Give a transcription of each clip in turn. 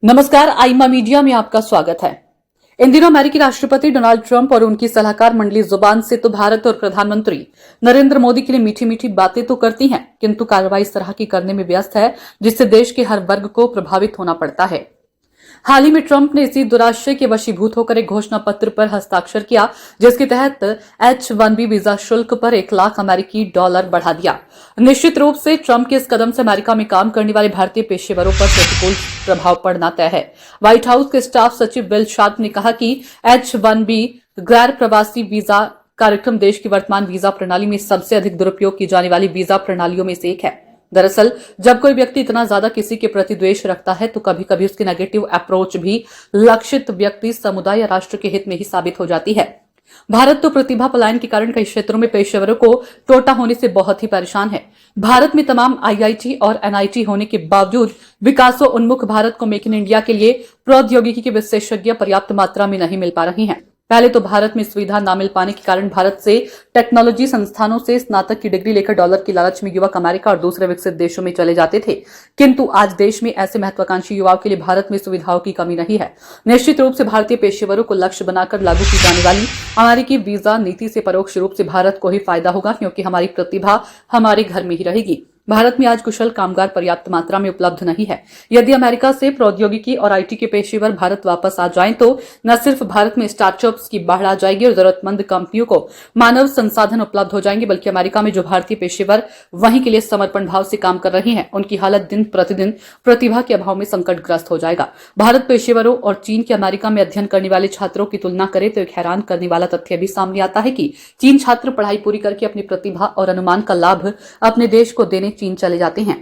नमस्कार, आईमा मीडिया में आपका स्वागत है। इन दिनों अमेरिकी राष्ट्रपति डोनाल्ड ट्रंप और उनकी सलाहकार मंडली जुबान से तो भारत और प्रधानमंत्री नरेंद्र मोदी के लिए मीठी मीठी बातें तो करती हैं, किंतु कार्रवाई इस तरह की करने में व्यस्त है जिससे देश के हर वर्ग को प्रभावित होना पड़ता है। हाल ही में ट्रंप ने इसी दुराशय के वशीभूत होकर एक घोषणा पत्र पर हस्ताक्षर किया, जिसके तहत H-1B वीजा शुल्क पर 1 लाख अमेरिकी डॉलर बढ़ा दिया। निश्चित रूप से ट्रंप के इस कदम से अमेरिका में काम करने वाले भारतीय पेशेवरों पर प्रतिकूल प्रभाव पड़ना तय है। व्हाइट हाउस के स्टाफ सचिव बिल शार्प ने कहा कि H-1B गैर प्रवासी वीजा कार्यक्रम देश की वर्तमान वीजा प्रणाली में सबसे अधिक दुरुपयोग की जाने वाली वीजा प्रणालियों में से एक है। दरअसल जब कोई व्यक्ति इतना ज्यादा किसी के प्रति द्वेष रखता है तो कभी कभी उसकी नेगेटिव अप्रोच भी लक्षित व्यक्ति, समुदाय या राष्ट्र के हित में ही साबित हो जाती है। भारत तो प्रतिभा पलायन के कारण कई क्षेत्रों में पेशेवरों को टोटा होने से बहुत ही परेशान है। भारत में तमाम IIT और NIT होने के बावजूद विकासोन्मुख भारत को मेक इन इंडिया के लिए प्रौद्योगिकी के विशेषज्ञ पर्याप्त मात्रा में नहीं मिल पा रही हैं। पहले तो भारत में सुविधा न मिल पाने के कारण भारत से टेक्नोलॉजी संस्थानों से स्नातक की डिग्री लेकर डॉलर की लालच में युवक अमेरिका और दूसरे विकसित देशों में चले जाते थे, किंतु आज देश में ऐसे महत्वाकांक्षी युवाओं के लिए भारत में सुविधाओं की कमी नहीं है। निश्चित रूप से भारतीय पेशेवरों को लक्ष्य बनाकर लागू की जाने वाली अमेरिकी वीजा नीति से परोक्ष रूप से भारत को ही फायदा होगा, क्योंकि हमारी प्रतिभा हमारे घर में ही रहेगी। भारत में आज कुशल कामगार पर्याप्त मात्रा में उपलब्ध नहीं है। यदि अमेरिका से प्रौद्योगिकी और IT के पेशेवर भारत वापस आ जाएं तो न सिर्फ भारत में स्टार्टअप्स की बाढ़ आ जाएगी और जरूरतमंद कंपनियों को मानव संसाधन उपलब्ध हो जाएंगे, बल्कि अमेरिका में जो भारतीय पेशेवर वहीं के लिए समर्पण भाव से काम कर रहे हैं उनकी हालत दिन प्रतिदिन प्रतिभा के अभाव में संकटग्रस्त हो जाएगा। भारत पेशेवरों और चीन के अमेरिका में अध्ययन करने वाले छात्रों की तुलना करें तो एक हैरान करने वाला तथ्य भी सामने आता है कि चीन छात्र पढ़ाई पूरी करके अपनी प्रतिभा और अनुमान का लाभ अपने देश को देने चीन चले जाते हैं,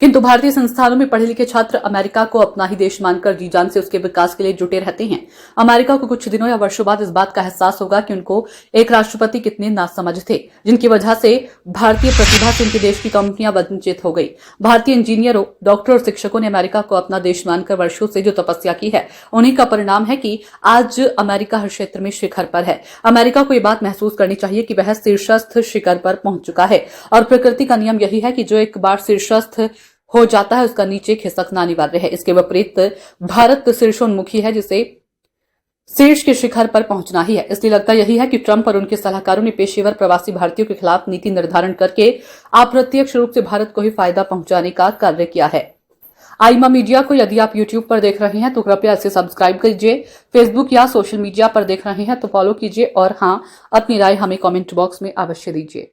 किंतु भारतीय संस्थानों में पढ़े लिखे छात्र अमेरिका को अपना ही देश मानकर जी जान से उसके विकास के लिए जुटे रहते हैं। अमेरिका को कुछ दिनों या वर्षों बाद इस बात का एहसास होगा कि उनको एक राष्ट्रपति कितने नासमझ थे, जिनकी वजह से भारतीय प्रतिभा से उनके देश की कंपनियां वंचित हो गई। भारतीय इंजीनियरों, डॉक्टर और शिक्षकों ने अमेरिका को अपना देश मानकर वर्षों से जो तपस्या की है, उन्हीं का परिणाम है कि आज अमेरिका हर क्षेत्र में शिखर पर है। अमेरिका को यह बात महसूस करनी चाहिए कि वह शीर्षस्थ शिखर पर पहुंच चुका है और प्रकृति का नियम यही है कि जो एक बार शीर्षस्थ हो जाता है उसका नीचे खिसकना अनिवार्य है। इसके विपरीत भारत शीर्षोन्मुखी है, जिसे शीर्ष के शिखर पर पहुंचना ही है। इसलिए लगता यही है कि ट्रंप और उनके सलाहकारों ने पेशेवर प्रवासी भारतीयों के खिलाफ नीति निर्धारण करके अप्रत्यक्ष रूप से भारत को ही फायदा पहुंचाने का कार्य किया है। आईमा मीडिया को यदि आप YouTube पर देख रहे हैं तो कृपया इसे सब्सक्राइब कीजिए। फेसबुक या सोशल मीडिया पर देख रहे हैं तो फॉलो कीजिए और हाँ, अपनी राय हमें कमेंट बॉक्स में अवश्य दीजिए।